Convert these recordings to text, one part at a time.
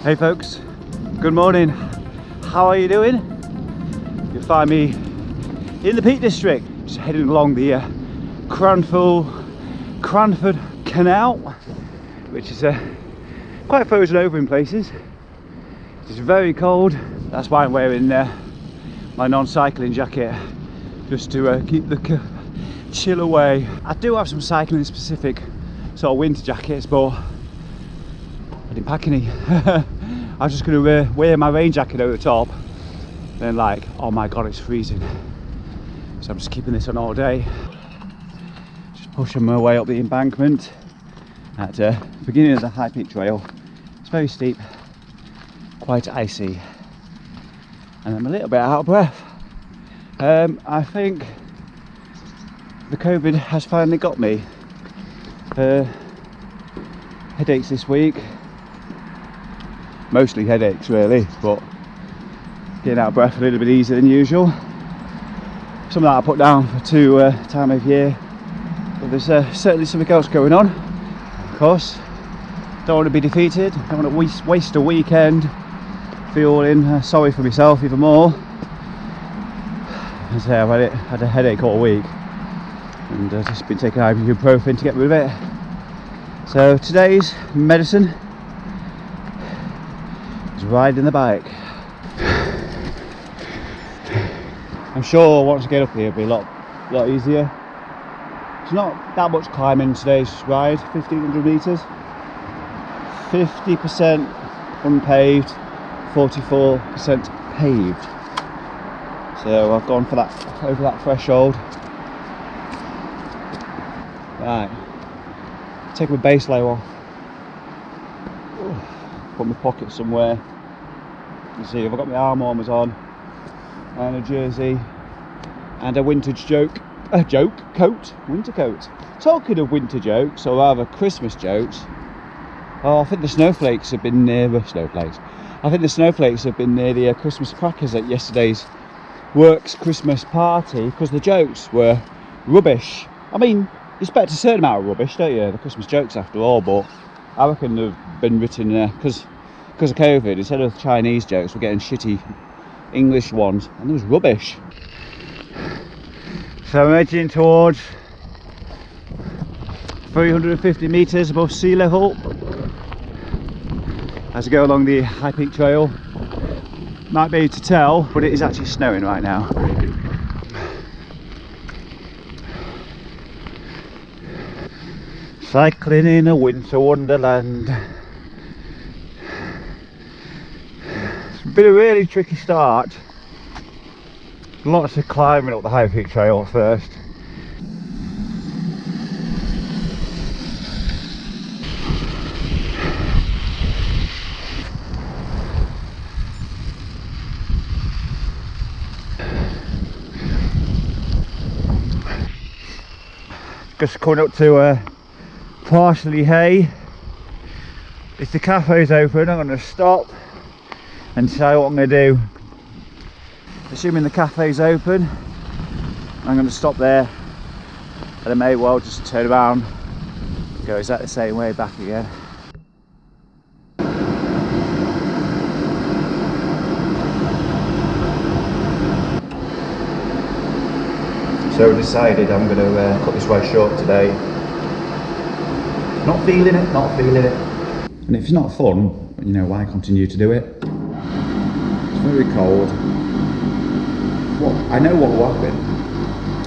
Hey folks, good morning. How are you doing? You'll find me in the Peak District, just heading along the Cranford Canal, which is quite frozen over in places. It's very cold, that's why I'm wearing my non-cycling jacket, just to keep the chill away. I do have some cycling specific sort of winter jackets, but I didn't pack any. I was just going to wear my rain jacket over the top, then like, oh my god, it's freezing. So I'm just keeping this on all day. Just pushing my way up the embankment at the beginning of the High Peak Trail. It's very steep, quite icy, and I'm a little bit out of breath. I think the COVID has finally got me. Headaches this week. Mostly headaches really, but getting out of breath a little bit easier than usual. Something that I put down for time of year, but there's certainly something else going on. Of course, don't want to be defeated, don't want to waste a weekend feeling sorry for myself even more. As I say, I've had a headache all week and just been taking ibuprofen to get rid of it. So today's medicine is riding the bike. I'm sure once I get up here it'll be a lot easier. It's not that much climbing today's ride, 1500 metres. 50% unpaved, 44% paved. So I've gone for that, over that threshold. Right, take my base layer off. Put my pocket somewhere. You see, I've got my arm warmers on, and a jersey, and a winter coat. Talking of winter jokes, or rather Christmas jokes. Oh, I think the snowflakes have been near the Christmas crackers at yesterday's works Christmas party, because the jokes were rubbish. I mean, you expect a certain amount of rubbish, don't you? The Christmas jokes after all, but I reckon they've been written because of COVID. Instead of Chinese jokes, we're getting shitty English ones, and it was rubbish. So I'm edging towards 350 metres above sea level as I go along the High Peak Trail. Might be able to tell, but it is actually snowing right now. Cycling in a winter wonderland. It's been a really tricky start. Lots of climbing up the High Peak Trail at first. Just coming up to partially hay. If the cafe's open, I'm going to stop and say what I'm going to do. Assuming the cafe's open, I'm going to stop there, and I may well just turn around, go exactly the same way back again. So I decided I'm going to cut this way short today. Not feeling it. And if it's not fun, you know, why continue to do it? It's very cold. Well, I know what will happen.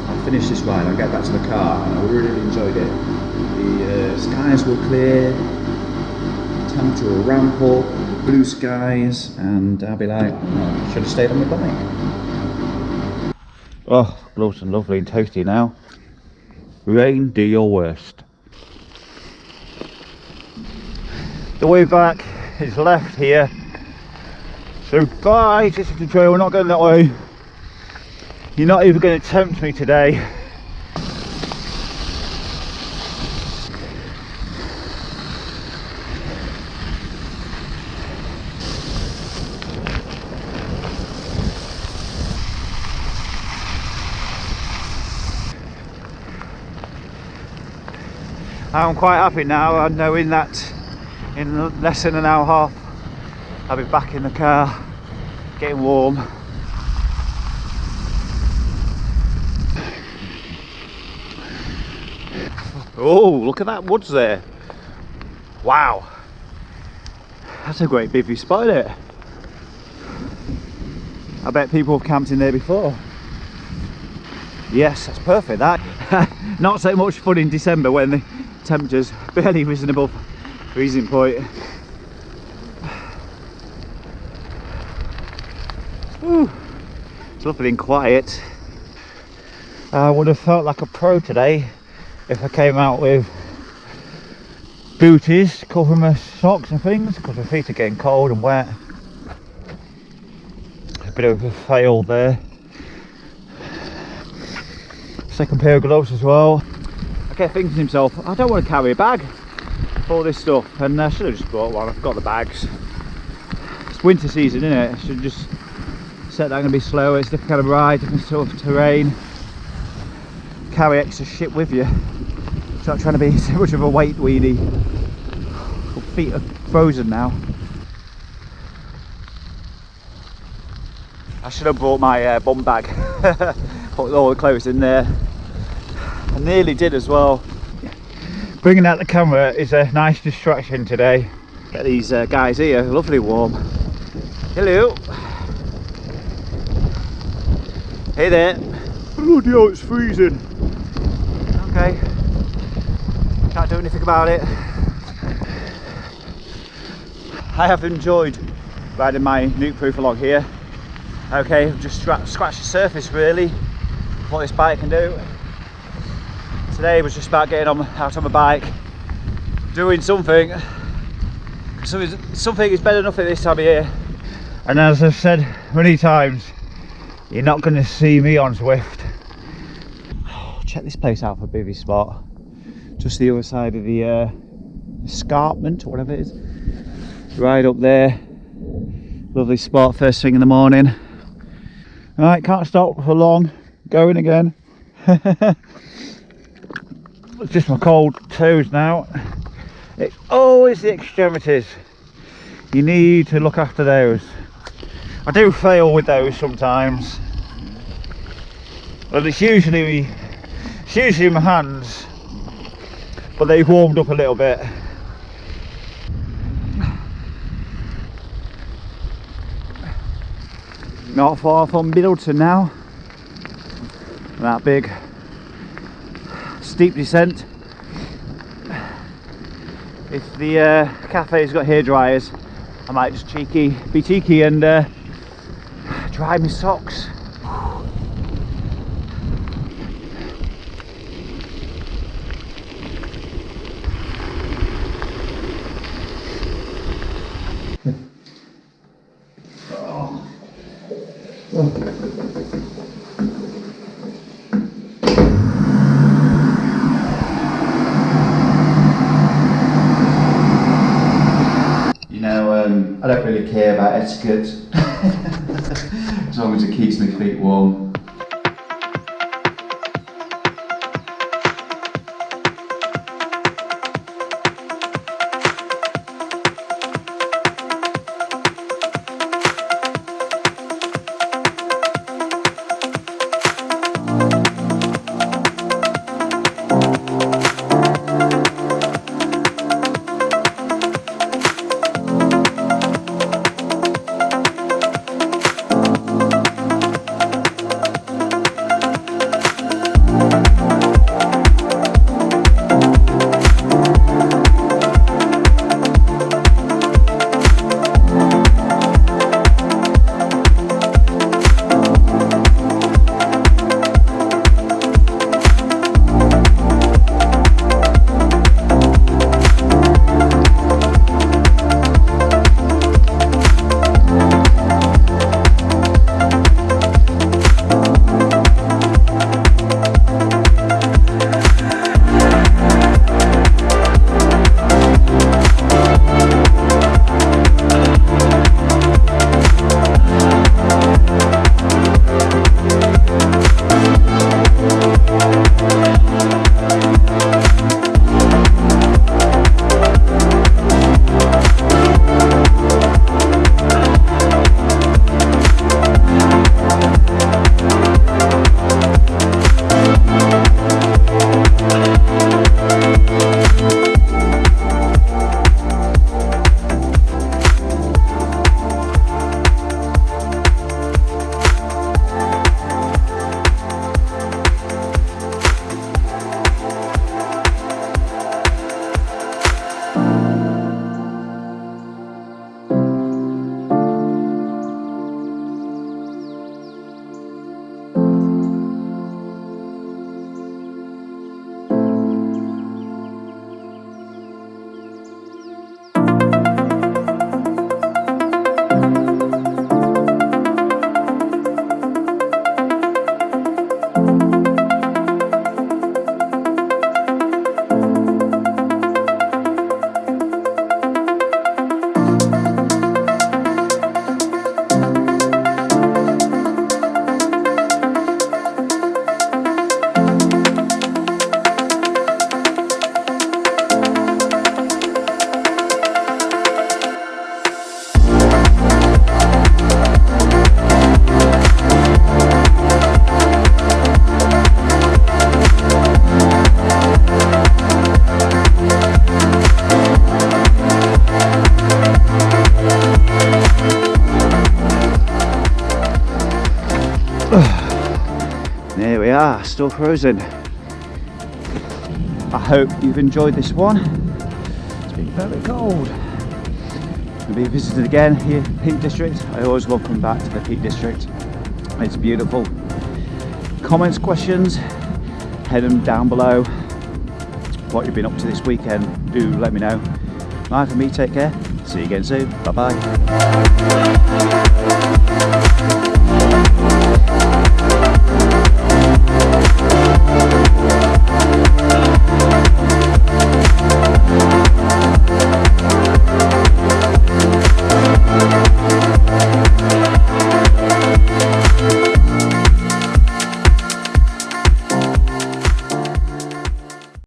I'll finish this ride, I'll get back to the car, and I really enjoyed it. The skies were clear, the temperature will ramp up, blue skies, and I'll be like, oh, I should have stayed on my bike. Oh, gloves and lovely and toasty now. Rain, do your worst. The way back is left here. So bye, this is the trail, we're not going that way. You're not even going to tempt me today. I'm quite happy now, knowing that in less than an hour and a half I'll be back in the car, getting warm. Oh, look at that woods there. Wow. That's a great bivvy spot, isn't it? I bet people have camped in there before. Yes, that's perfect, that. Not so much fun in December when the temperature's barely risen above freezing point. Ooh, it's lovely and quiet. I would have felt like a pro today if I came out with booties covering my socks and things, because my feet are getting cold and wet. A bit of a fail there. Second pair of gloves as well. I kept thinking to myself, I don't want to carry a bag for all this stuff, and I should have just bought one. I've got the bags. It's winter season, isn't it? I should just set that I'm going to be slower. It's different kind of ride, different sort of terrain. Carry extra shit with you. It's not trying to be so much of a weight weenie. My feet are frozen now. I should have brought my bum bag. Put all the clothes in there. I nearly did as well. Bringing out the camera is a nice distraction today. Get these guys here, lovely warm. Hello. Hey there. Bloody hell, it's freezing. Okay. Can't do anything about it. I have enjoyed riding my nuke-proof along here. Okay, just scratched the surface really, what this bike can do. Today was just about getting out on my bike, doing something. Something is better than nothing this time of year. And as I've said many times, you're not going to see me on Zwift. Check this place out for a bivvy spot. Just the other side of the escarpment, or whatever it is. Right up there. Lovely spot, first thing in the morning. Right, can't stop for long. Going again. It's just my cold toes now. It's always the extremities. You need to look after those. I do fail with those sometimes. But it's usually my hands. But they've warmed up a little bit. Not far from Middleton now. That big steep descent. If the cafe's got hair dryers, I might just be cheeky and dry my socks. I don't really care about etiquette as long as it keeps my feet warm. There we are, still cruising. I hope you've enjoyed this one. It's been very cold. I'll be visited again here, Peak District. I always love coming back to the Peak District. It's beautiful. Comments, questions, head them down below. What you've been up to this weekend, do let me know. Bye for me, take care. See you again soon. Bye bye.